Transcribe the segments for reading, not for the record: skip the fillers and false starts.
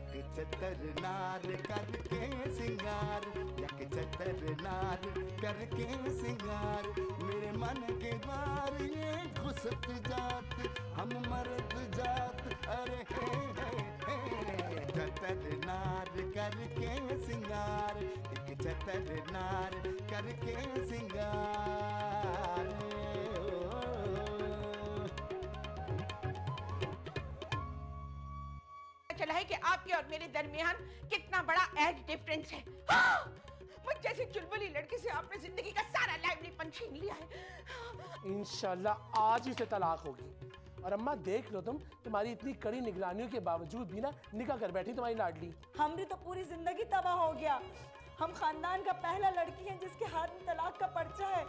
यक चतर नार करके सिंगार, यक चतर नार करके सिंगार, मेरे मन के द्वार ये घुसत जात, हम मर्द जात, अरे हे चतर नार करके सिंगार, एक चतर नार करके सिंगार। चला है कि आपके और मेरे दरमियान कितना बड़ा एज डिफरेंस है। हाँ! मुझ जैसी चुलबुली लड़की से आपने जिंदगी का सारा लाइवलीपन छीन लिया है। इंशाल्लाह आज ही से तलाक होगी। और अम्मा देख लो तुम्हारी इतनी कड़ी निगरानियों के बावजूद भी ना निकाह कर बैठी तुम्हारी लाडली। हमरी तो पूरी जिंदगी तबाह हो गया। हम खानदान का पहला लड़की हैं जिसके हाथ में तलाक का पर्चा है।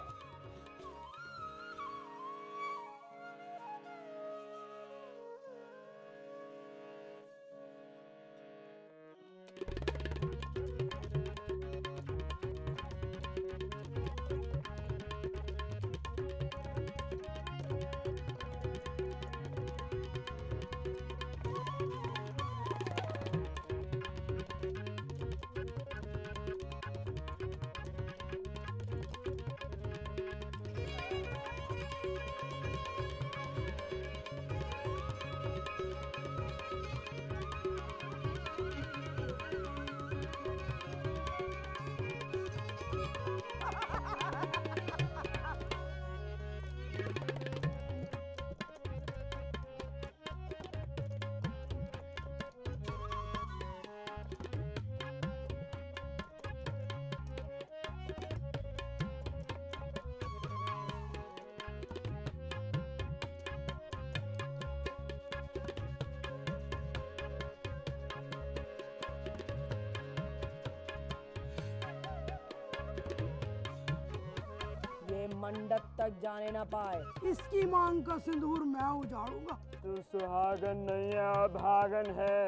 मंडप तक जाने ना पाए। इसकी मांग का सिंदूर मैं उजाड़ूंगा। तू सुहागन नहीं है, अभागन है।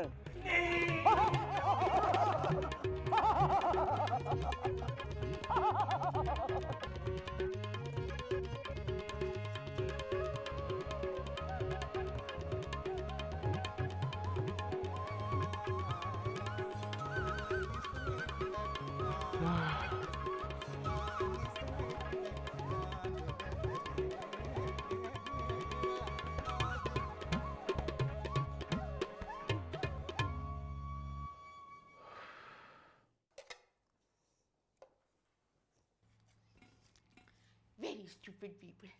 Very stupid people.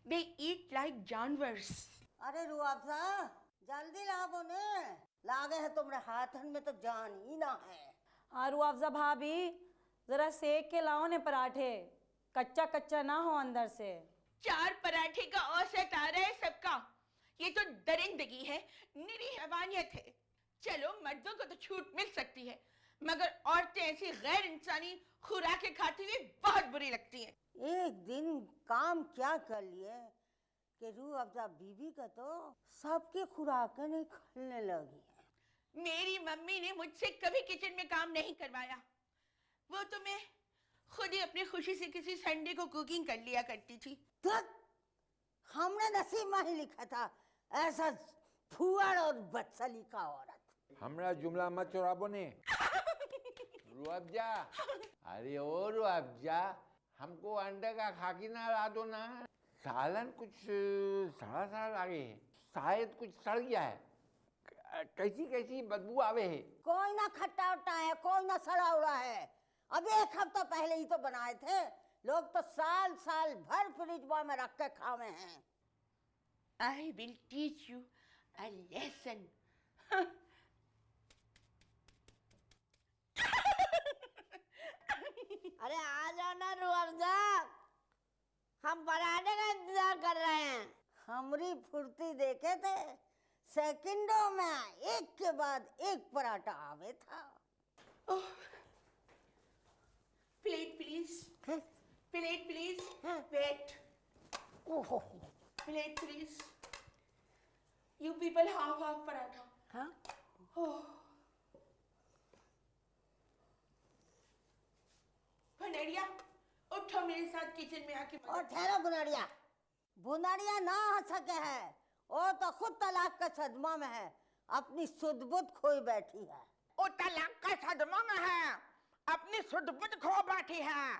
They eat like जानवर्स। अरे रुआबजा जल्दी लाओ ने, लागे है तुम्हारे हाथन में तो जान ही ना है। हाँ रुआबजा भाभी जरा सेक के लाओ ने पराठे, कच्चा कच्चा ना हो अंदर से। 4 पराठे का औसत आ रहा है सबका। ये तो दरिंदगी है, निरी हैवानियत है। चलो मर्दों को तो छूट मिल सकती है, मगर औरतें ऐसी गैर इंसानी खुराकें खाती हुई बहुत बुरी लगती हैं। एक दिन काम क्या कर लिए कि रूह अफ़ज़ा बीबी का तो सबके खुराकें नहीं खलने लगी हैं। मेरी मम्मी ने मुझसे कभी किचन में काम नहीं करवाया। वो तो मैं खुद ही अपनी खुशी से किसी संडे को कुकिंग कर लिया करती थी। हमने नसीब में ही लिखा था ऐसा फुआर और बदसली का औरत। हमरा जुमला मत चुराबो ने। रुअफ़ज़ा, अरे ओ रुअफ़ज़ा, हमको अंडे का खाकिना ला दो ना। सालन कुछ सड़ा सड़ा लागे है, शायद कुछ सड़ गया है। कैसी कैसी बदबू आवे है। कोई ना खट्टा उट्टा है, कोई ना सड़ा उड़ा है। अब 1 हफ्ता पहले ही तो बनाए थे। लोग तो साल साल भर फ्रिज में रख के खावे हैं। I will teach you a lesson. अरे आ जाओ ना रुअफ़ज़ा, हम बनाने का इंतजार कर रहे हैं। हमरी फुर्ती देखे थे, सेकंडों में एक के बाद एक पराठा आवे था। Plate please, plate please, wait, plate please. You people half paratha. हाँ? भंडेरिया, उठो मेरे साथ किचन में आके। और ठहरो बुनड़िया, बुनड़िया ना हो सके है, वो तो खुद तलाक का सदमा में है। अपनी सुध बुध खोई बैठी है। ओ तलाक का सदमा में है, अपनी सुध-बुध खो बैठी है।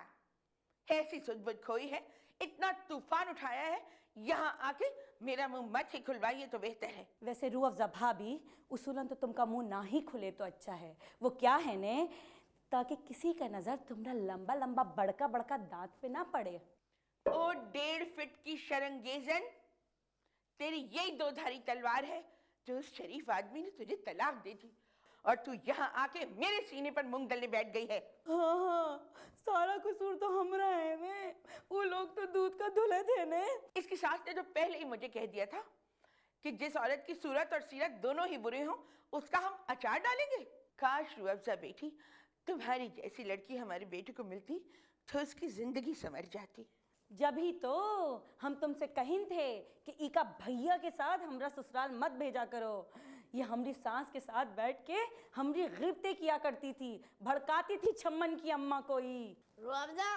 ऐसी सुध-बुध खोई है, इतना तूफान उठाया है, यहाँ आके मेरा मुंह मत ही खुलवाइए तो बेहतर है। वैसे रूह अफ़ज़ा भाभी, उसूलन तो तुमका मुंह ना ही खुले तो अच्छा है। वो क्या है ने, ताकि किसी का नजर तुम्हारा लंबा लंबा बड़का बड़का दांत पे ना पड़े। ओ 1.5 फीट की शरंगेजन, तेरी यही दोधारी तलवार है जो उस शरीफ आदमी ने तुझे तलाक दे दी और तू यहाँ आके मेरे सीने पर मूंग दलने बैठ गई है। हाँ हाँ, सारा कसूर तो हमरा है ने, वो लोग तो दूध का धुले थे ने। इसकी सास ने तो पहले ही मुझे कह दिया था कि जिस औरत की सूरत और सीरत दोनों ही बुरे हों, उसका हम अचार डालेंगे। काश रूह अफ़ज़ा बेटी, तुम्हारी जैसी लड़की हमारे बेटे को मिलती तो उसकी जिंदगी संवर जाती। जब ही तो हम तुमसे कहिन थे कि इका भैया के साथ हमरा ससुराल मत भेजा करो। ये हमारी सास के साथ बैठ के हमारी गिरफ्ते किया करती थी, भड़काती थी छम्मन की अम्मा को ही। रूह अफ़ज़ा,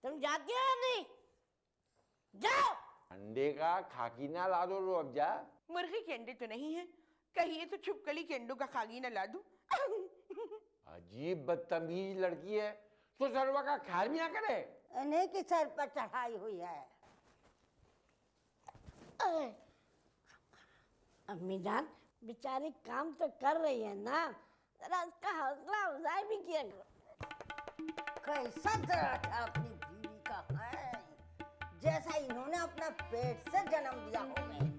तुम जाती हो या नहीं? जाओ। अंडे का खाकीना ला दो रूह अफ़ज़ा। मुर्गी के अंडे तो नहीं है, कहिए तो छुपकली के अंडों का खागीना ला दूं। अजीब बदतमीज लड़की है, तो सरवा का ख्याल भी ना करे। इन्हीं की सर पर चढ़ाई हुई है। अम्मी जान, बेचारी काम तो कर रही है ना, जरा उसका हौसला अफजाई भी किया करो। कैसा तरह था अपनी बीवी का है, जैसा इन्होंने अपना पेट से जन्म दिया हो गए।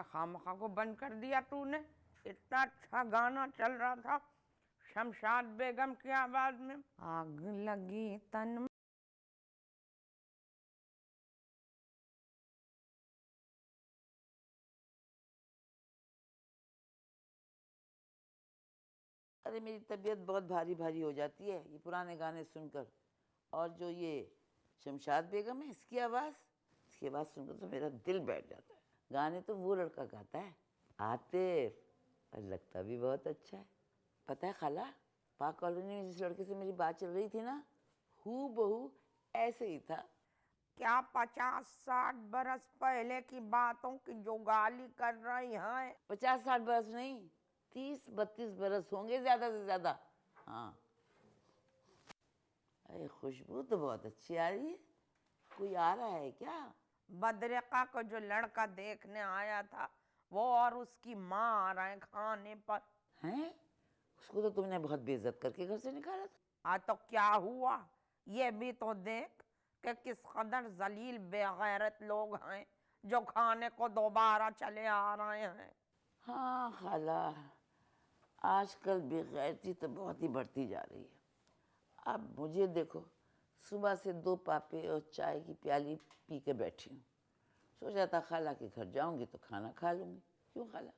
खामखा को बंद कर दिया तूने। इतना अच्छा गाना चल रहा था शमशाद बेगम की आवाज में, आग लगी तन में। अरे मेरी तबीयत बहुत भारी भारी हो जाती है ये पुराने गाने सुनकर, और जो ये शमशाद बेगम है इसकी आवाज़ सुनकर तो मेरा दिल बैठ जाता है। गाने तो वो लड़का गाता है आतिफ, और लगता भी बहुत अच्छा है। पता है खाला, पाक कॉलोनी में जिस लड़के से मेरी बात चल रही थी ना, हूबहू ऐसे ही था। क्या 50-60 बरस पहले की बातों की जो गाली कर रही हैं? 50-60 बरस नहीं, 30-32 बरस होंगे ज़्यादा से ज़्यादा। हाँ, अरे खुशबू तो बहुत अच्छी आ रही है। कोई आ रहा है क्या? बदरिका को जो लड़का देखने आया था वो और उसकी माँ आ रहे हैं खाने पर। हैं? उसको तो तुमने बहुत बेइज्जत करके घर से निकाला था। तो क्या हुआ, ये भी तो देख कि किस कदर जलील बेगैरत लोग हैं जो खाने को दोबारा चले आ रहे हैं। हाँ खाला, आजकल बेगैरती तो बहुत ही बढ़ती जा रही है। अब मुझे देखो, सुबह से 2 पापे और चाय की प्याली पी के बैठी हूँ। सोचा था खाला के घर जाऊंगी तो खाना खा लूंगी। क्यों खाला?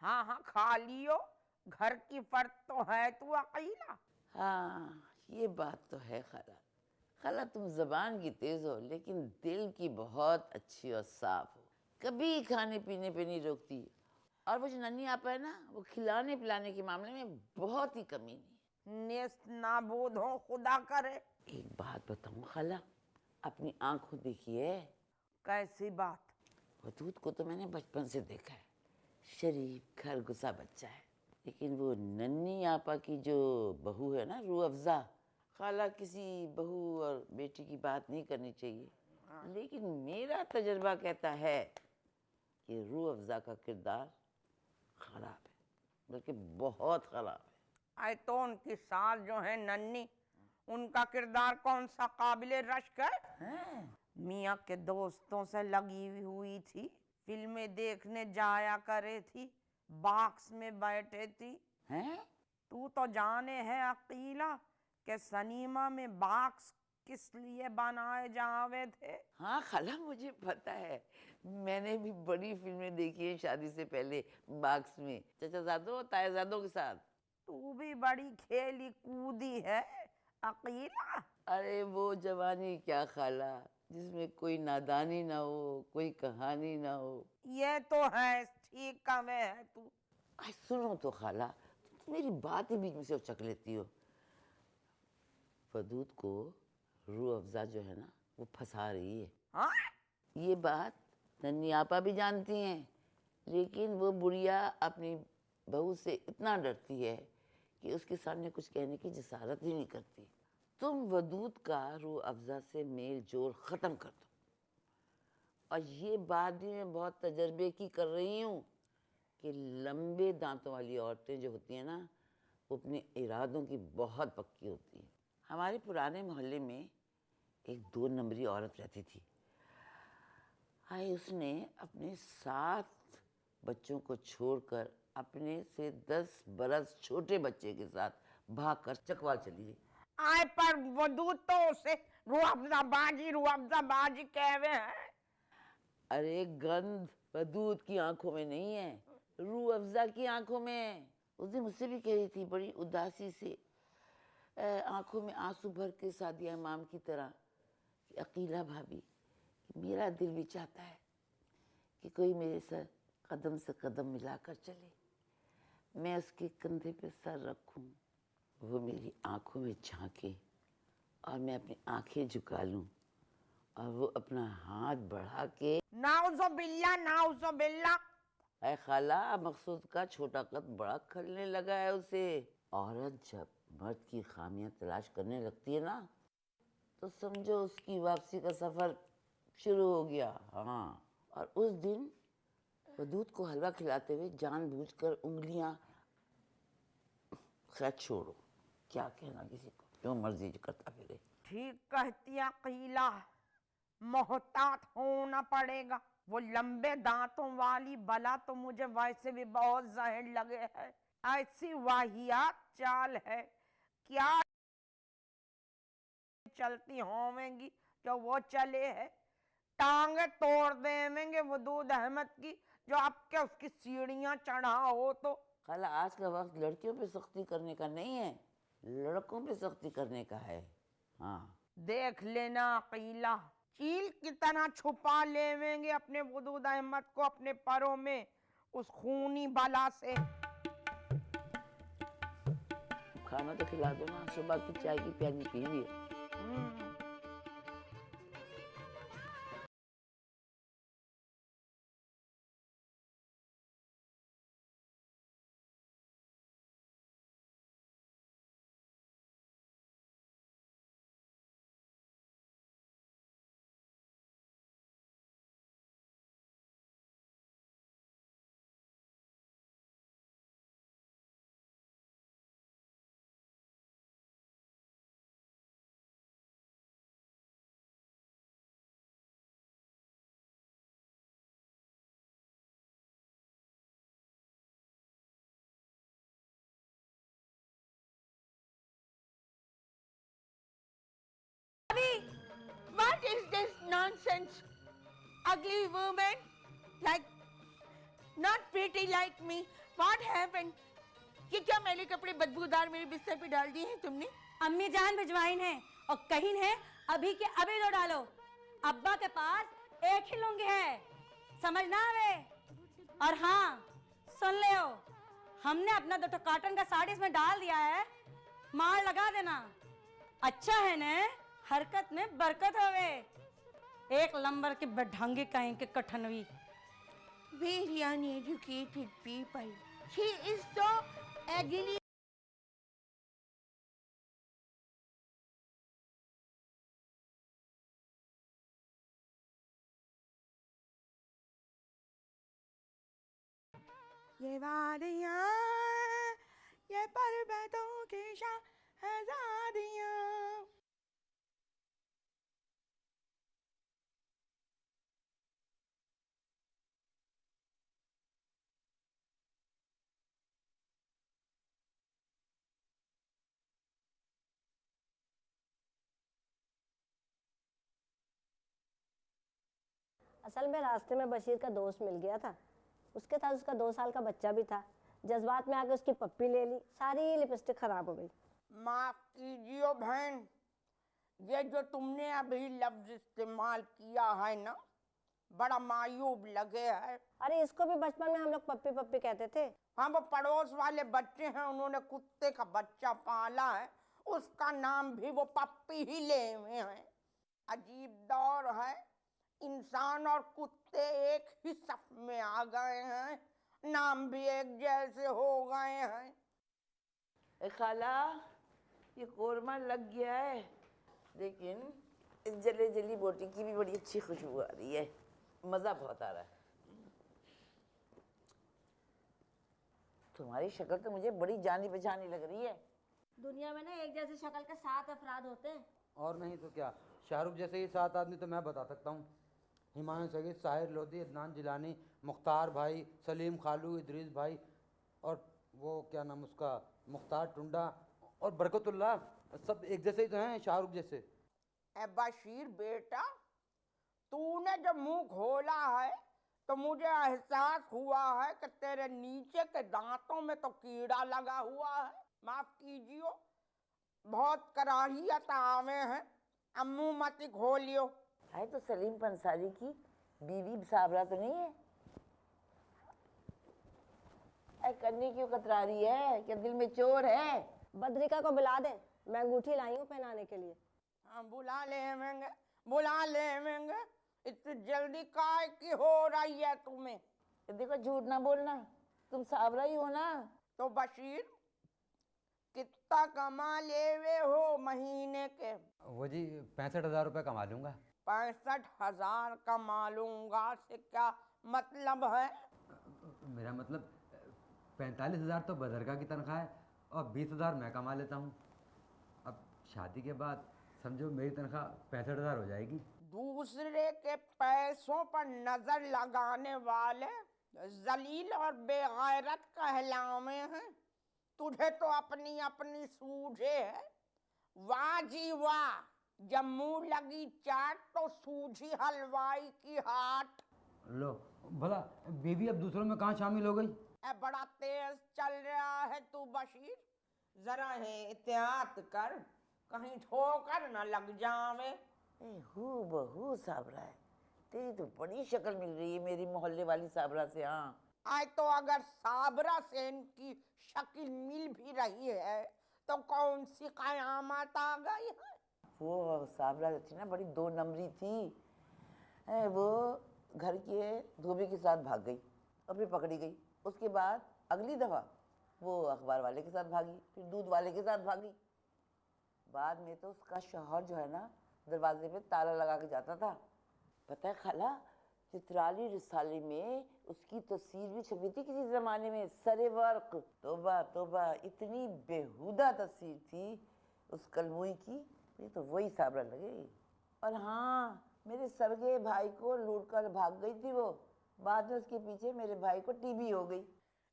हाँ हाँ खा लियो, घर की फर्क तो है तू अकेला। हाँ ये बात तो है खाला। खाला तुम जबान की तेज हो लेकिन दिल की बहुत अच्छी और साफ हो, कभी खाने पीने पे नहीं रोकती। और वो जो नन्ही आपा है ना, वो खिलाने पिलाने के मामले में बहुत ही कमीनी। नेस्त नाबूद हो खुदा करे। एक बात बताऊं खाला, अपनी आंखों देखी है? कैसी बात? वदूद को तो मैंने बचपन से देखा है, शरीफ खरगुसा बच्चा है। लेकिन वो नन्ही आपा की जो बहू है ना, रूह अफ़ज़ा, खाला किसी बहू और बेटी की बात नहीं करनी चाहिए, लेकिन मेरा तजर्बा कहता है कि रूह अफ़ज़ा का किरदार ख़राब है, बल्कि बहुत ख़राब है। आए तो उनकी सास जो है नन्ही, उनका किरदार कौन सा काबिले रश्क है? मियाँ के दोस्तों से लगी हुई थी, फिल्में देखने जाया करे थी, बॉक्स में बैठे थी। हैं? तू तो जाने है अकीला कि सनीमा में बॉक्स किस लिए बनाए जावे थे? हाँ खाला मुझे पता है, मैंने भी बड़ी फिल्में देखी है शादी से पहले बाक्स में, चचाजादों तायाजादों के साथ। तू भी बड़ी खेली कूदी है अकीला। अरे वो जवानी क्या खाला, जिसमें कोई नादानी ना हो, कोई कहानी ना हो। ये तो है, ठीक कवे है तू। सुनो तो खाला, तुम मेरी बात ही बीच में से उचक लेती हो। वदूद को रूह अफ़ज़ा जो है ना, वो फंसा रही है। हाँ? ये बात नन्ही आपा भी जानती हैं, लेकिन वो बुढ़िया अपनी बहू से इतना डरती है कि उसके सामने कुछ कहने की जसारत ही नहीं करती। तुम वदूद का रूह अफ़ज़ा से मेल जोल ख़त्म कर दो। और ये बात भी मैं बहुत तजर्बे की कर रही हूँ कि लंबे दांतों वाली औरतें जो होती हैं ना, वो अपने इरादों की बहुत पक्की होती हैं। हमारे पुराने मोहल्ले में एक 2 नंबरी औरत रहती थी। हाय उसने अपने 7 बच्चों को छोड़कर अपने से 10 बरस छोटे बच्चे के साथ भागकर चकवाल चली गई। आए पर वदूद तो उसे रूह अफ़ज़ा बाजी कहवे हैं। अरे गंध वदूद की आंखों में नहीं है, रूह अफ़ज़ा की आंखों में है। उस दिन मुझसे भी कह रही थी बड़ी उदासी से, आंखों में आंसू भर के सादिया इमाम की तरह, कि अकीला भाभी, मेरा दिल भी चाहता है कि कोई मेरे साथ कदम से कदम मिलाकर चले, मैं उसके कंधे पे सर रखूं, वो मेरी आंखों में झांके और मैं अपनी आंखें झुका लूं और वो अपना हाथ बढ़ा के। नाउज़ुबिल्लाह। ऐ खाला, मकसूद का छोटा कद बड़ा खलने लगा है उसे। औरत जब मर्द की खामियां तलाश करने लगती है ना, तो समझो उसकी वापसी का सफर शुरू हो गया। हाँ, और उस दिन वदूद को हलवा खिलाते हुए जानबूझकर उंगलियां, खैर छोड़ो, क्या कहना किसी को, जो मर्जी करता फिरे। ठीक कहती अकीला, मोहतात होना पड़ेगा। वो लंबे दांतों वाली बला तो मुझे वैसे भी बहुत जहर लगे है। ऐसी वाहियात चाल है, क्या चलती होवेंगी जो वो चले है। टांगे तोड़ देवेंगे वदूद अहमद की, जो आपके उसकी सीढ़ियां चढ़ा हो तो। खाला आज का वक्त लड़कियों पे सख्ती करने का नहीं है, लड़कों पे सख्ती करने का है। हाँ देख लेना अकीला, चील की तरह छुपा लेवेंगे अपने वदूद अहमद को अपने परों में, उस खूनी बला से। खाना तो खिला दो ना, सुबह की चाय की प्याली पी लिया। nonsense. Ugly woman, like not pretty like me. What happened? ये क्या मैले कपड़े बदबूदार मेरे बिस्तर पे डाल दिए हैं तुमने? अम्मी जान भिजवाइन है और कहीं है अभी के अभी लो डालो। अब्बा के पास एक ही लुंगी है, समझ ना आवे। और हाँ सुन ले हो, हमने अपना 2 कार्टन का साड़ी इसमें डाल दिया है, मार लगा देना। अच्छा है ने, हरकत में बरकत होवे। एक नंबर के बढ़ंगे कहीं के कठनवी। Very uneducated people. She is so ugly. ये वादियाँ, ये पर्वतों की शहज़ादियाँ। असल में रास्ते में बशीर का दोस्त मिल गया था, उसके साथ उसका 2 साल का बच्चा भी था। जज्बात में आके उसकी पप्पी ले ली, सारी लिपस्टिक खराब हो गई। माफ कीजिए बहन, ये जो तुमने अभी लफ्ज इस्तेमाल किया है ना, बड़ा मायूब लगे है। अरे इसको भी बचपन में हम लोग पप्पी पप्पी कहते थे। हाँ, वो पड़ोस वाले बच्चे हैं, उन्होंने कुत्ते का बच्चा पाला है, उसका नाम भी वो पप्पी ही ले हुए हैं। अजीब दौर है, इंसान और कुत्ते एक ही सफ में आ गए हैं, नाम भी एक जैसे हो गए हैं। ए खाला, ये कोरमा लग गया है, लेकिन इस जले जली बोटी की भी बड़ी अच्छी खुशबू आ रही है, मज़ा बहुत आ रहा है। तुम्हारी शक्ल तो मुझे बड़ी जानी पहचानी लग रही है। दुनिया में ना एक जैसे शक्ल के 7 अफराद होते हैं। और नहीं तो क्या, शाहरुख जैसे ही 7 आदमी तो मैं बता सकता हूँ। हिमायूं सगीर, साहिर लोधी, अदनान जिलानी, मुख्तार भाई, सलीम खालू, इदरीस भाई, और वो क्या नाम उसका, मुख्तार टुंडा और बरकतुल्लाह, सब एक जैसे ही तो हैं, शाहरुख जैसे। ए बशीर बेटा, तूने जब मुंह खोला है तो मुझे एहसास हुआ है कि तेरे नीचे के दांतों में तो कीड़ा लगा हुआ है। माफ कीजिए, बहुत कराहियत आवे हैं, अब मुंह मत खोलियो। है तो सलीम पंसारी की बीवी साबरा तो नहीं है? ऐ करनी क्यों कतरा रही है? क्या दिल में चोर है? बद्रिका को बुला दे, मैं अंगूठी लाई हूँ पहनाने के लिए। हाँ, बुला लेंगे, बुला लेंगे। इतनी जल्दी काय की हो रही है तुम्हें? देखो झूठ ना बोलना, तुम साबरा ही हो ना? तो बशीर, कितना कमा लेवे हो महीने के? वो जी 65,000 रुपये कमा लूँगा। 65,000 कमा लूँगा से क्या मतलब है? मेरा मतलब 45,000 तो बदरका की तनख्वाह है और 20,000 मैं कमा लेता हूँ। अब शादी के बाद समझो मेरी तनख्वाह 65,000 हो जाएगी। दूसरे के पैसों पर नजर लगाने वाले जलील और बेगैरत कहलावे हैं। तुझे तो अपनी अपनी सूझे है। वाह जी वाह, जब मुंह लगी चाट तो सूझी हलवाई की हाट। लो भला बीवी अब दूसरों में कहाँ शामिल हो गई? बड़ा तेज चल रहा है तू बशीर, जरा एहतियात कर, कहीं ठोकर न लग जावे। हू बहू साबरा है, तेरी तो बड़ी शक्ल मिल रही है मेरी मोहल्ले वाली साबरा से। हाँ, आज तो अगर साबरा से इनकी शक्ल मिल भी रही है तो कौन सी कयामत आ गई है? वो साबरा जो थी ना, बड़ी 2 नंबरी थी। वो घर के धोबी के साथ भाग गई और फिर पकड़ी गई। उसके बाद अगली दफ़ा वो अखबार वाले के साथ भागी, फिर दूध वाले के साथ भागी। बाद में तो उसका शौहर जो है ना, दरवाजे पे ताला लगा के जाता था। पता है खाला, चित्राली रिसाले में उसकी तस्वीर भी छपी थी किसी ज़माने में, सरे वर्क। तोबा तोबा, इतनी बेहुदा तस्वीर थी उस कलमुई की। ये तो वही साबरा लगेगी। और हाँ, मेरे सरगे भाई को लूट कर भाग गई थी वो। बाद में उसके पीछे मेरे भाई को टीबी हो गई।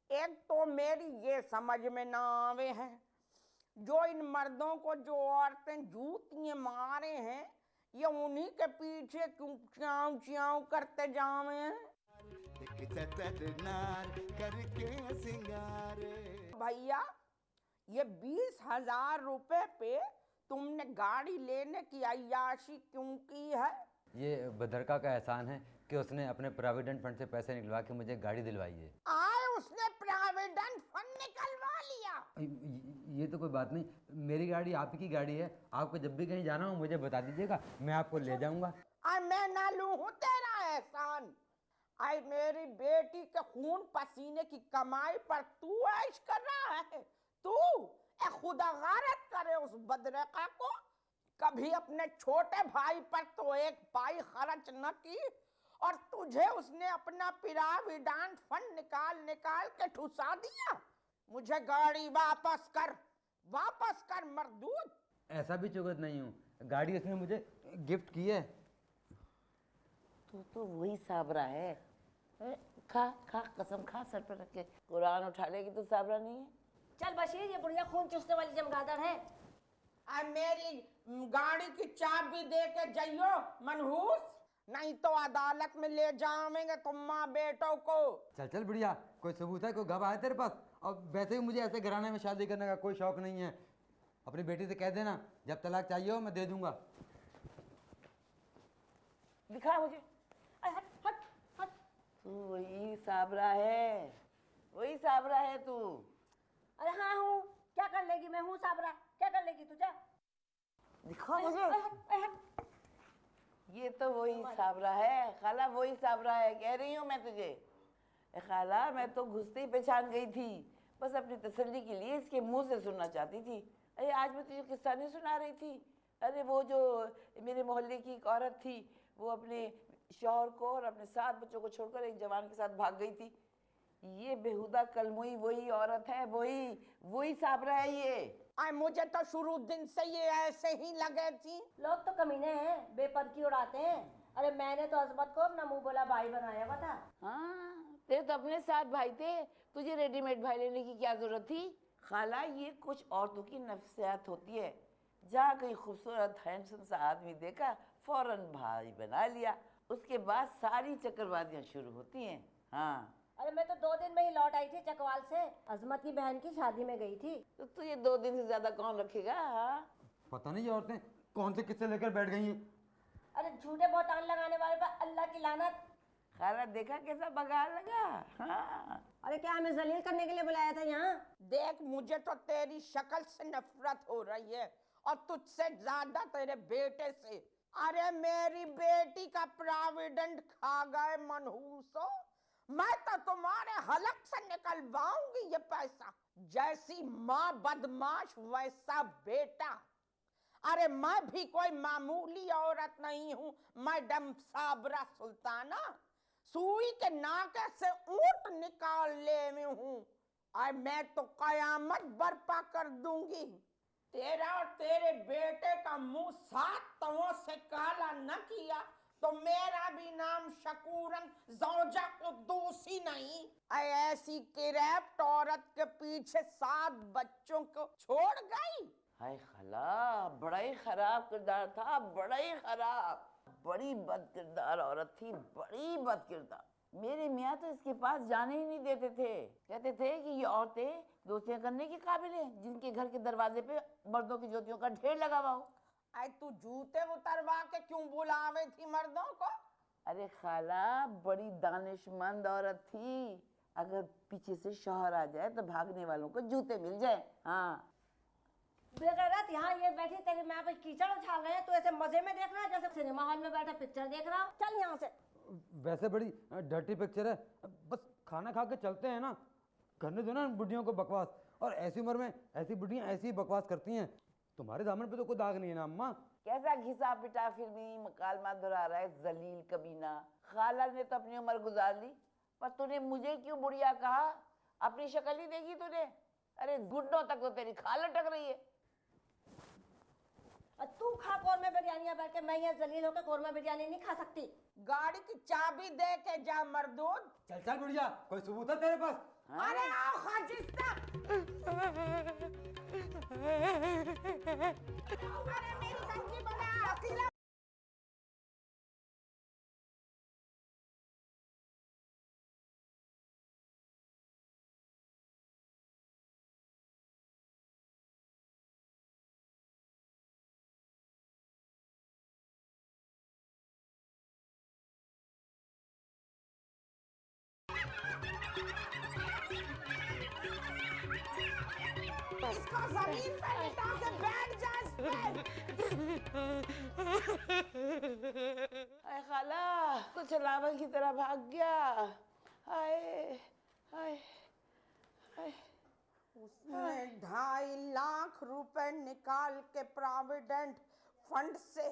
एक तो मेरी ये समझ में ना आवे है, जो इन मर्दों को जो औरतें जूतियां मारे हैं, ये उन्हीं के पीछे क्यों च्याऊ च्याऊ करते जावे? एक चतर नार करके सिंगार। भैया, ये 20,000 रुपए पे तुमने गाड़ी लेने की अय्याशी क्यों की है? ये बदरका का एहसान है कि उसने अपने प्रोविडेंट फंड से पैसे निकलवा के मुझे गाड़ी दिलवाई है। आए उसने प्रोविडेंट फंड निकलवा लिया? ये तो कोई बात नहीं, मेरी गाड़ी आपकी गाड़ी है, आपको जब भी कहीं जाना हो मुझे बता दीजिएगा, मैं आपको ले जाऊंगा। मैं ना लूं हूं तेरा एहसान? आई मेरी बेटी के खून पसीने की कमाई पर तू ऐश कर रहा है? तू खुदा गारत करे उस बदरका को, कभी अपने छोटे भाई पर तो एक पाई खर्च न की, और तुझे उसने अपना प्रोविडेंट फंड निकाल के ठुसा दिया। मुझे गाड़ी वापस कर मर्दूद। ऐसा भी चुगत नहीं हूँ, गाड़ी उसने मुझे गिफ्ट की है। तू तो वही साबरा है। खा खा कसम खा, सर पर रख के कुरान उठा लेगी तो साबरा नहीं है। चल बशीर, ये बुढ़िया खून चूसने वाली चमगादड़ है। मेरी गाड़ी की चाबी दे के जाइयो मनहूस, नहीं तो अदालत में ले जाएंगे तुम माँ बेटों को। चल बढ़िया, कोई सबूत है, कोई गवाह आया तेरे पास? और वैसे भी मुझे ऐसे घराने में शादी करने का कोई शौक नहीं है। अपनी बेटी से कह देना जब तलाक चाहिए हो मैं दे दूंगा। दिखा मुझे। तू वही साबरा है, वही साबरा है तू। अरे हाँ हूँ, क्या कर लेगी? मैं हूँ साबरा, क्या कर लेगी तुझे? दिखाओ मुझे। ये तो वही साबरा है खाला, वही साबरा है, कह रही हूँ मैं तुझे। खाला, मैं तो घुसते ही पहचान गई थी, बस अपनी तसल्ली के लिए इसके मुंह से सुनना चाहती थी। अरे आज मैं तुझे किस्सा नहीं सुना रही थी? अरे वो जो मेरे मोहल्ले की एक औरत थी, वो अपने शौहर को और अपने 7 बच्चों को छोड़कर एक जवान के साथ भाग गई थी। ये बेहुदा कलमुई वही औरत है, वही साबरा है ये। मुझे तो शुरू दिन से ये ऐसे ही लगे थी। लोग तो कमीने हैं, बेपरखी उड़ाते हैं। अरे मैंने तो अजमत को अपना मुंह बोला भाई बनाया हुआ था। हाँ, तेरे तो अपने 7 भाई थे, तुझे रेडीमेड भाई लेने की क्या जरूरत थी? खाला, ये कुछ औरतों की नफ्सियात होती है। जहाँ कहीं खूबसूरत हैंडसम सा आदमी देखा, फौरन भाई बना लिया, उसके बाद सारी चक्रवादियाँ शुरू होती हैं। हाँ, अरे मैं तो 2 दिन में ही लौट आई थी चकवाल से, अजमत की बहन की शादी में गई थी। तो तुझे 2 दिन से ज्यादा कौन रखेगा? हाँ, पता नहीं ये औरतें कौन से किस्से लेकर बैठ गई हैं। अरे झूठे बहतान लगाने वाले पर अल्लाह की लानत। खाला, देखा कैसा बगार लगा? हाँ। अरे क्या हमें जलील करने के लिए बुलाया था यहाँ? देख, मुझे तो तेरी शक्ल से नफरत हो रही है, और तुझसे ज्यादा तेरे बेटे से। अरे मेरी बेटी का प्रोविडेंट खा गए मनहूसो, मैं तो तुम्हारे हलक से निकलवाऊंगी ये पैसा। जैसी माँ बदमाश वैसा बेटा। अरे मैं भी कोई मामूली औरत नहीं हूँ, मैडम साबरा सुल्ताना। सुई के नाके से ऊंट निकाल ले में हूँ। मैं तो कयामत बर्पा कर दूंगी। तेरा और तेरे बेटे का मुंह 7 तवों से काला न किया तो मेरा भी नाम शकूरन ज़ौजा को दूसी नहीं। ऐसी किरैप्ट औरत के पीछे 7 बच्चों को छोड़ गई। हाय खाला, बड़ा ही खराब किरदार था, बड़ा ही खराब। बड़ी बद किरदार औरत थी, बड़ी बद किरदार। मेरे मियाँ तो इसके पास जाने ही नहीं देते थे। कहते थे कि ये औरतें दोस्तियां करने की काबिल है, जिनके घर के दरवाजे पे मर्दों की जूतियों का ढेर लगा हुआ हो। तू जूते उतरवा के क्यों बुलावे थी मर्दों को? अरे खाला, बड़ी दानिशमंद औरत थी। अगर पीछे से शौहर आ जाए तो भागने वालों को जूते मिल जाए। हाँ, बेगैरत, यहाँ ये बैठी तेरी माँ पे कीचड़ उछाल रहे हैं, तू ऐसे मजे में देख रहा है जैसे सिनेमा हॉल में बैठा पिक्चर देख रहा हो। चल यहाँ से। वैसे बड़ी डर्टी पिक्चर है, बस खाना खा के चलते हैं ना, करने दो ना बुढ़ियों को बकवास। और ऐसी उम्र में ऐसी बुढ़ियाँ ऐसी बकवास करती हैं। तुम्हारे दामन पे तो कोई दाग नहीं है ना अम्मा। कैसा घिसा पिटा फिल्मी मकालमा दोहरा रहा है जलील कमीना। खाला ने तो अपनी उम्र गुजार ली, पर तूने मुझे क्यों बुढ़िया कहा? अपनी शक्ल ही देखी तूने? अरे घुटनों तक तो तेरी खाल लटक रही है। तू खा कौरमा बिरयानी बैठ के, मैं ये जलील होकर कौरमा बिरयानी नहीं खा सकती। गाड़ी की चाबी दे के जा मर्दूद। चल चल बुढ़िया, कोई सबूत है तेरे पास? अरे आओ खाजिस्ता। अरे मेरी टंकी बना अकेला इसको जमीन पे लिटा के बैठ जा इस पे। अरे खाला तो छलावा की तरह भाग गया। हाय हाय हाय। उसने 2.5 लाख रुपए निकाल के प्रोविडेंट फंड से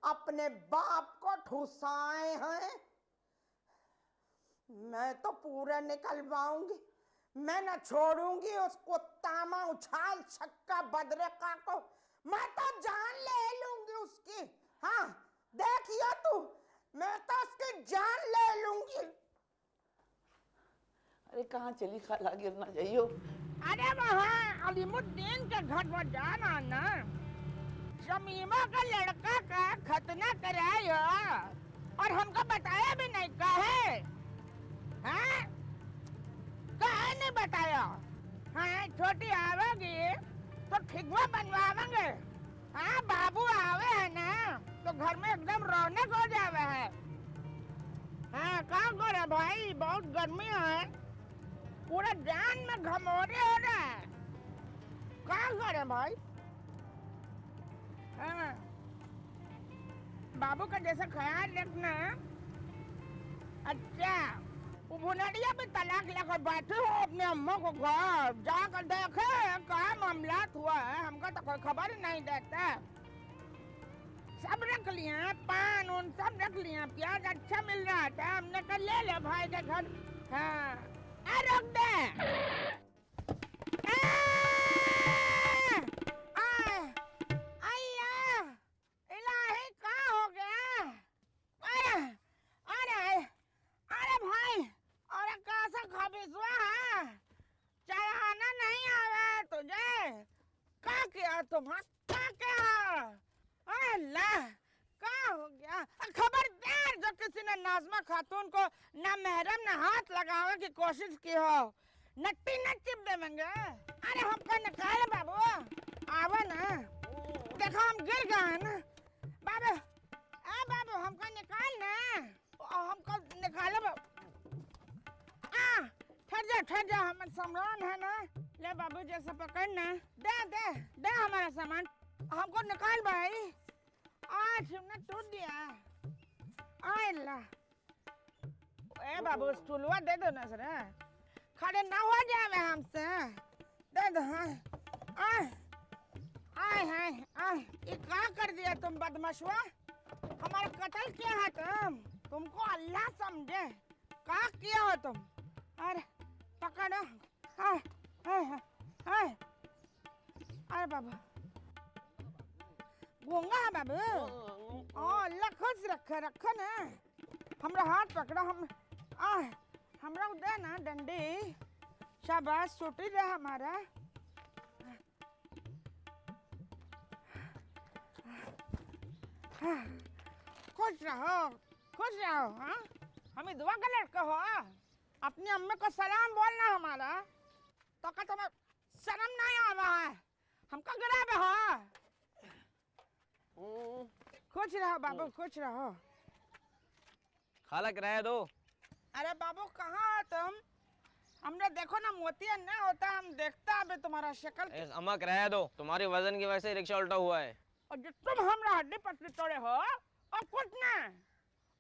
अपने बाप को ठुसाए हैं। मैं तो पूरे निकलवाऊंगी। मैं न छोड़ूंगी उस कुत्तामा उछाल छक्का बदरका को। मैं तो जान ले लूंगी उसकी। हाँ देखियो तू, मैं तो उसकी जान ले लूंगी। अरे कहाँ चली खाला, गिरना चाहिए। अरे वहाँ अलीमुद्दीन के घर पर जाना ना, शमीमा का लड़का का खतना कराया और हमको बताया भी नहीं। कहे हाँ कहे नहीं बताया। हाँ छोटी आवेगी तो ठिकवा बनवावेंगे। हाँ बाबू आवे है ना तो घर में एकदम रौनक हो जावे है। हाँ क्या करे भाई, बहुत गर्मी है, पूरा जान में घमौरे हो रहा है। क्या करे भाई। हाँ बाबू का जैसा ख्याल रखना। अच्छा वो भुनड़िया भी तलाक लेकर बैठे हो अपने अम्मा को घर जाकर देखे क्या मामला हुआ है। हमको तो कोई खबर नहीं देता। सब रख लिया, पान उन सब रख लिया, प्याज अच्छा मिल रहा था, हमने कहा ले ले भाई के घर। हाँ रोक दे। चढ़ाना नहीं आवे तुझे। क्या किया तुम? क्या किया? अल्लाह क्या हो गया? खबरदार जो किसी ने नाज़मा खातून को ना महरम ना हाथ लगावे की कोशिश की हो, नट्टी न चिप देवेंगे। अरे हमको निकाल बाबू, आवा ना। देखो हम गिर गए ना बाबू। बाबू हमको निकाल ना, हमको निकालो बाबू। ठहर जा, हमारा सामान है ना, ले बाबू जैसा पकड़ना। दे दे दे हमारा सामान, हमको निकाल भाई। आज हमने टूट दिया। अल्लाह ए बाबू स्टूलवा दे दो ना सर, खड़े ना हो जावे हमसे। दे दो। आय आय हाय आय, ये क्या कर दिया तुम बदमाशवा? हमारा कत्ल किया है तुमको अल्लाह समझे। क्या किया हो तुम? अरे पकड़ो। अरे बाबू गूंगा है बाबू। अल्लाह खुश रखे ना। हमरा हाथ पकड़ो। हमरा दे ना डंडी। शाबाश छुट्टी दे हमारा। खुश रहो खुश रहो। हाँ हमें दुआ का लड़का हो। अपनी अम्मी को सलाम बोलना हमारा। तो का तुम्हें शर्म नहीं आ रहा है? हमको गिरा हो। खुश रहो बाबू खुश रहो। खाला किराया दो। अरे बाबू कहाँ हो तुम? हमने देखो ना मोतिया ना होता, हम देखता अबे तुम्हारा शक्ल। अम्मा किराया दो, तुम्हारे वजन की वजह से रिक्शा उल्टा हुआ है। और जो तुम हमरा हड्डी पसली तोड़े हो और कुछ ना।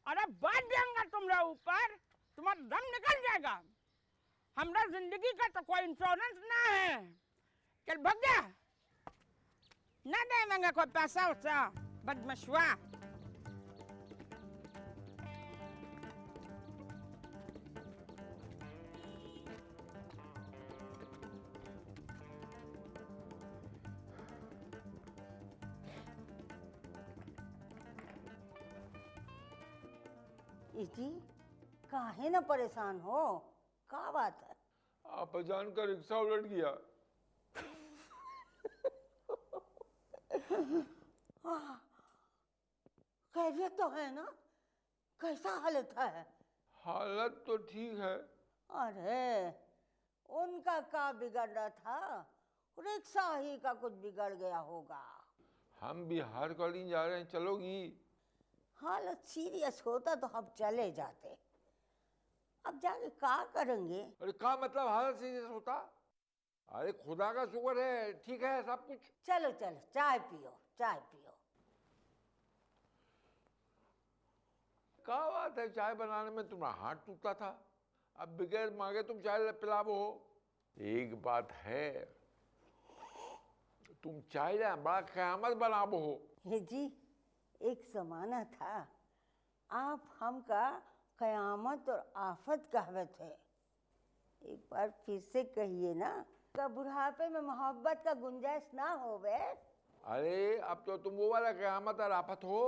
अरे बात देंगे तुम्हारे ऊपर, तुम्हारा दम निकल जाएगा। हमरा जिंदगी का तो कोई इंश्योरेंस ना है। चल भाग जा। ना देंगे कोई पैसा वैसा बदमाशवा। इजी काहे ना परेशान हो? क्या बात है? आप अचानक का रिक्शा उलट गया। खैरियत तो है ना? कैसा हालत है? हालत तो ठीक है। अरे उनका क्या बिगड़ रहा था? रिक्शा ही का कुछ बिगड़ गया होगा। हम बिहार कॉलेज जा रहे हैं, चलोगी? हालत सीरियस होता तो हम चले जाते। अब जाके क्या करेंगे? अरे क्या मतलब हालत सीरियस होता? अरे खुदा का शुक्र है, ठीक है सब कुछ। चलो चलो चाय पियो, चाय पियो। क्या बात है, चाय बनाने में तुम्हारा हाथ टूटता था, अब बगैर मांगे तुम चाय पिलावो हो। एक बात है, तुम चाय ना बड़ा क़यामत बनावो हो। हे जी, एक जमाना था आप हमका कयामत और आफत कहवे थे। एक बार फिर से कहिए ना, का बुढ़ापे में मोहब्बत का गुंजाइश ना होवे। अरे अब तो तुम वो वाला क़यामत और आफत हो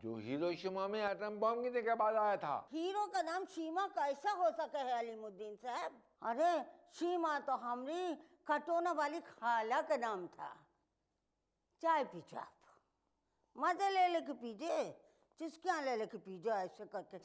जो हिरोशिमा में एटम बम गिरने के बाद आया था। हीरो का नाम सीमा कैसा हो सके है अलीमुद्दीन साहब? अरे सीमा तो हमारी कटोना वाली खाला का नाम था। चाय पीछे आप मजे ले लेके पीजिए, चिस्कियाँ ले लेके पीजिए ऐसे करके।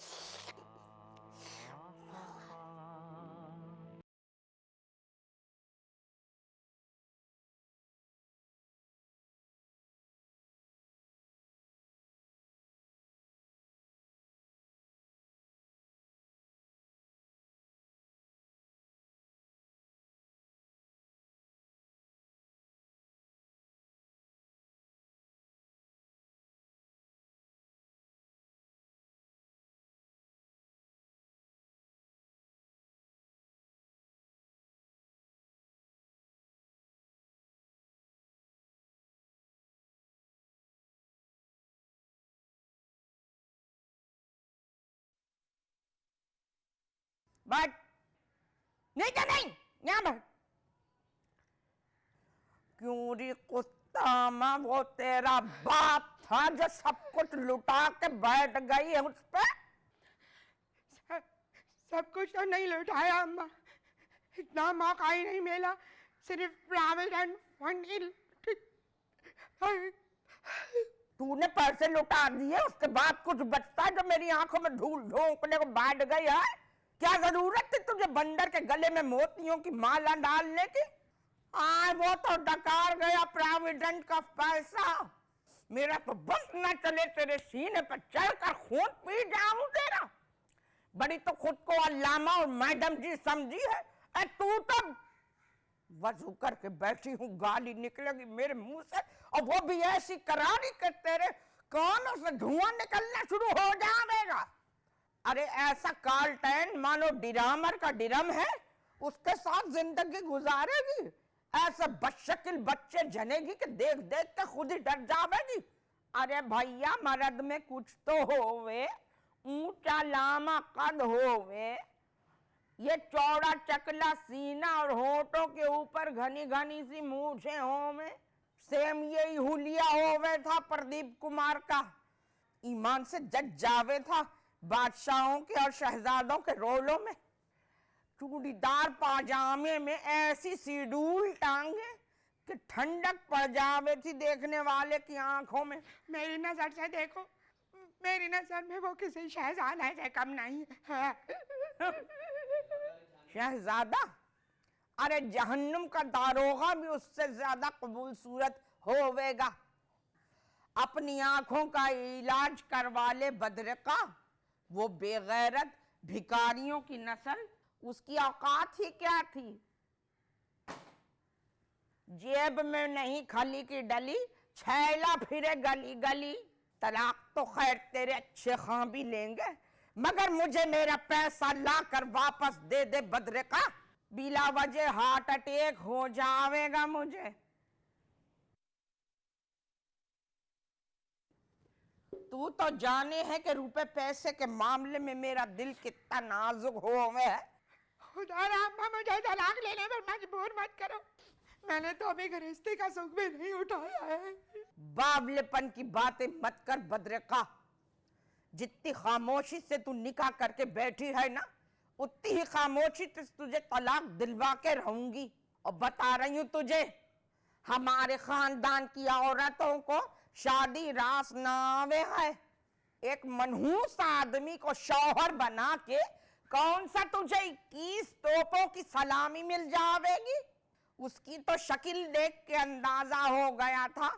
बैठ, नहीं तो नहीं, यहाँ बैठ। क्यों रे कुत्ता, माँ वो तेरा बाप था जो सब कुछ लुटा के बैठ गई है उस पे। सब कुछ तो नहीं लुटाया अम्मा, इतना मौका ही नहीं मिला, सिर्फ प्रोविडेंट फंड। तूने पैसे लुटा दिए, उसके बाद कुछ बचता है जो मेरी आंखों में धूल झोंकने को बैठ गई है? क्या जरूरत थी तुझे बंदर के गले में मोतियों की माला डालने की? वो तो डकार गया प्रोविडेंट का पैसा। मेरा तो बस न चले तेरे सीने पर चढ़कर खून पी जाऊं तेरा। बड़ी तो खुद को अल्लामा और मैडम जी समझी है। तू तो वजू करके बैठी हूँ, गाली निकलेगी मेरे मुंह से, और वो भी ऐसी करारी कि तेरे कानों से धुआं निकलना शुरू हो जाएगा। अरे ऐसा कार्लटन मानो डिरामर का डिरम है, उसके साथ जिंदगी गुजारेगी। ऐसे बदशकिल बच्चे जनेगी कि देख देख के खुद ही डर जावेगी। अरे भैया, मर्द में कुछ तो होवे, ऊंचा लामा कद होवे, ये चौड़ा चकला सीना और होठों के ऊपर घनी घनी सी मूछें होवे। सेम यही हुलिया होवे था प्रदीप कुमार का। ईमान से जज जावे था बादशाहों के और शहजादों के रोलों में। चूड़ीदार पाजामे में ऐसी सीडूल टांगे कि ठंडक पड़ जावे थी देखने वाले की आंखों में। मेरी नजर से देखो, मेरी नजर में वो किसी शहजादा से कम नहीं है। शहजादा? अरे जहन्नुम का दारोगा भी उससे ज्यादा कबूल सूरत होवेगा। अपनी आंखों का इलाज करवा ले बदरका, वो बेगैरत भिखारियों की नस्ल, उसकी औकात ही क्या थी? जेब में नहीं खली की डली, छैला फिरे गली गली। तलाक तो खैर तेरे अच्छे खां भी लेंगे, मगर मुझे मेरा पैसा लाकर वापस दे दे बदरका, बिला वजह हार्ट अटैक हो जाएगा मुझे। तू तो जाने है कि रुपए पैसे के मामले में मेरा दिल कितना नाजुक हो है। खुदा रामा, मुझे तलाक लेने पर मजबूर मत करो, मैंने तो अभी गृहस्थी का सुख भी नहीं उठाया है। बावलेपन की बातें मत कर बदरका। जितनी खामोशी से तू निकाह करके बैठी है ना, उतनी ही खामोशी से तुझे तलाक दिलवा के रहूंगी। और बता रही हूँ तुझे, हमारे खानदान की औरतों को शादी रास नावे है। एक मनहूस आदमी को शौहर बना के कौन सा तुझे 21 तोपों की सलामी मिल जावेगी? उसकी तो शक्ल देख के अंदाजा हो गया था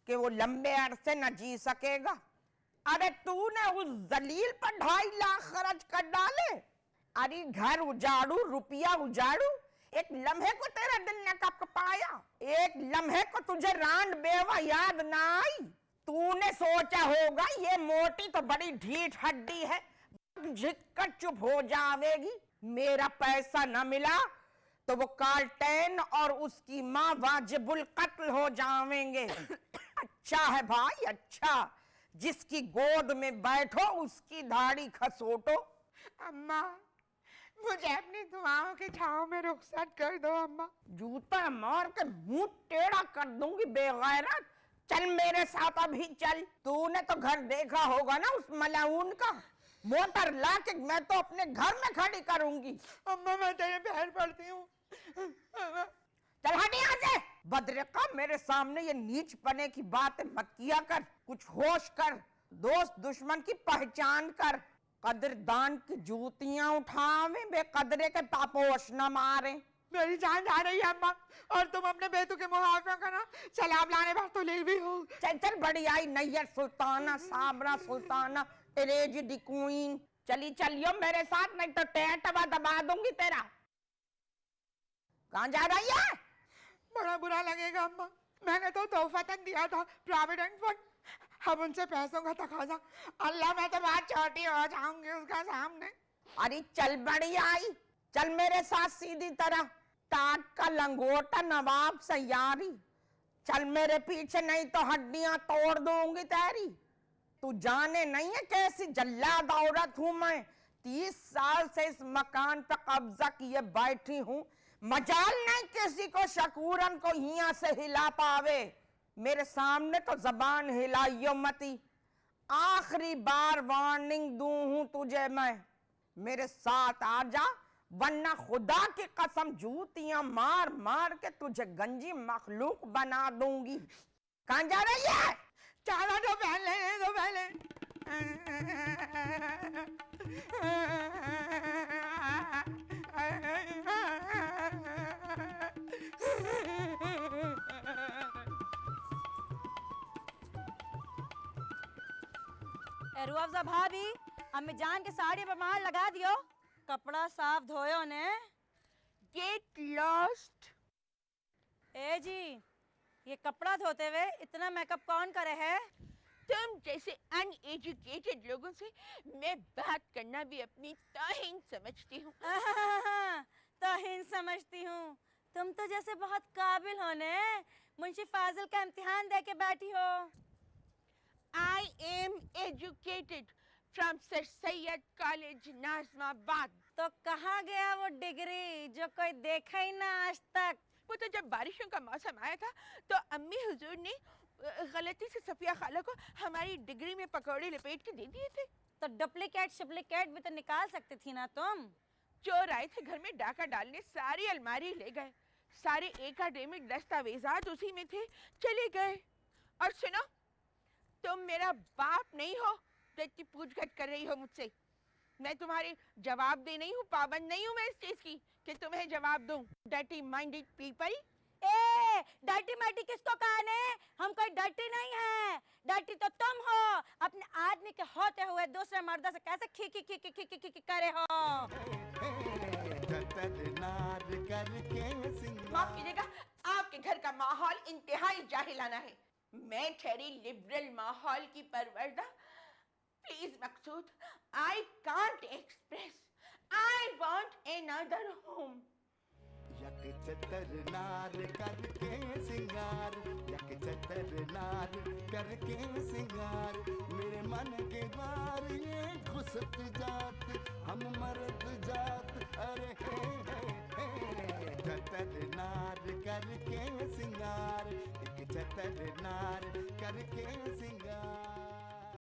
कि वो लंबे अरसे न जी सकेगा। अरे तूने उस जलील पर 2.5 लाख खर्च कर डाले। अरे घर उजाड़ू, रुपया उजाड़ू, एक लम्हे को तेरा दिल न कप पाया, एक लम्हे को तुझे रांड बेवा याद ना आई। तूने सोचा होगा ये मोटी तो बड़ी ढीठ हड्डी है, झिककर चुप हो जावेगी। मेरा पैसा न मिला तो वो कार्लटैन और उसकी माँ वाजिबुल कत्ल हो जावेंगे। अच्छा है भाई, अच्छा, जिसकी गोद में बैठो उसकी दाढ़ी खसोटो। अम्मा, मुझे अपनी दुआओं की छांव में रुखसत कर दो अम्मा। जूता मार के मुंह टेढ़ा कर दूंगी बेगैरत। चल मेरे साथ अभी चल। तूने तो घर देखा होगा ना उस मलाउन का। मोटर ला के मैं तो अपने घर में खड़ी करूंगी। अम्मा मैं तेरे पैर पड़ती हूँ। चल हट यहाँ से। बदरिका, मेरे सामने ये नीच पने की बातें मत किया कर। कुछ होश कर, दोस्त दुश्मन की पहचान कर। कदरदान की जूतियां उठावे, बेकदरे के पापोश न मारे। मेरी जान जा रही है अम्मा, और तुम अपने बेटू के मुहावरों का ना सलाम लाने पर तो ले भी हो। चल चल, बड़ी आई नैयर सुल्ताना, साबरा सुल्ताना, टेरेजी दी क्वीन। चली चलियो मेरे साथ, नहीं तो टेटवा दबा दूंगी तेरा। कहाँ जा रही है? बड़ा बुरा लगेगा अम्मा, मैंने तो तोहफतन दिया था प्रोविडेंट फंड। अब उनसे पैसों का तकाजा, अल्लाह मैं तो बात छोटी हो जाऊंगी उसका सामने। अरे चल बड़ी आई, चल मेरे साथ सीधी तरह। टाट का लंगोटा नवाब सयारी। चल मेरे पीछे, नहीं तो हड्डियां तोड़ दूंगी तेरी। तू जाने नहीं है कैसी जल्लाद औरत हूं मैं। 30 साल से इस मकान पर कब्जा किए बैठी हूँ। मजाल नहीं किसी को शकूरन को यहाँ से हिला पावे। मेरे सामने तो जबान हिलाइयो मती। आखिरी बार वार्निंग दूं हूं तुझे मैं। मेरे साथ आजा, वरना खुदा की कसम जूतियां मार मार के तुझे गंजी मखलूक बना दूंगी। कहाँ जा रही है? चारा तो पहले तो पहले। रूह अफ़ज़ा भाभी, अम्मी जान के साड़ी पर मार लगा दियो। कपड़ा साफ धोयो ने। Get lost. ए जी, ये कपड़ा धोते हुए इतना मेकअप कौन करे है? तुम जैसे अनएजुकेटेड लोगों से मैं बात करना भी अपनी तौहीन समझती हूँ। तौहीन समझती हूँ? तुम तो जैसे बहुत काबिल हो ने, मुंशी फाजिल का इम्तिहान दे के बैठी हो। I am educated from Sir Syed College, Nazimabad. तो कहाँ गया वो डिग्री जो कोई देखा ही ना आज तक? वो तो जब बारिशों का मौसम आया था तो अम्मी हुजूर ने गलती से सफिया खाला को हमारी डिग्री में पकौड़े लपेट के दे दिए थे। तो डुप्लीकेट शिप्लीकेट भी तो निकाल सकती थी ना तुम। चोर आए थे घर में डाका डालने, सारी अलमारी ले गए, सारे एकेडमिक दस्तावेजात उसी में थे, चले गए। और सुनो, तुम मेरा बाप नहीं हो तो इतनी पूछगछ कर रही हो मुझसे। मैं तुम्हारे जवाब दे नहीं हूँ, पाबंद नहीं हूँ मैं इस चीज की कि तुम्हें जवाब दूं। Dirty minded people. ए, डर्टी माइंडी किसको कहा ने? हम कोई डर्टी नहीं है। डर्टी तो तुम हो। अपने आदमी के होते हुए दूसरे मर्दों से कैसे खी खी खी खी खी खी खी करे हो? माफ कीजिएगा, आपके घर का माहौल इंतहाई जाहिलाना है। मैं ठहरी लिबरल माहौल की परवरदा। Please Maqsood, I can't express. I want another home. यक चतर नार करके सिंगार, यक चतर नार करके सिंगार, मेरे मन के द्वार ये घुसत जात, हम मर्द जात, अरे हे चतर नार करके सिंगार, एक चतर नार करके सिंगार।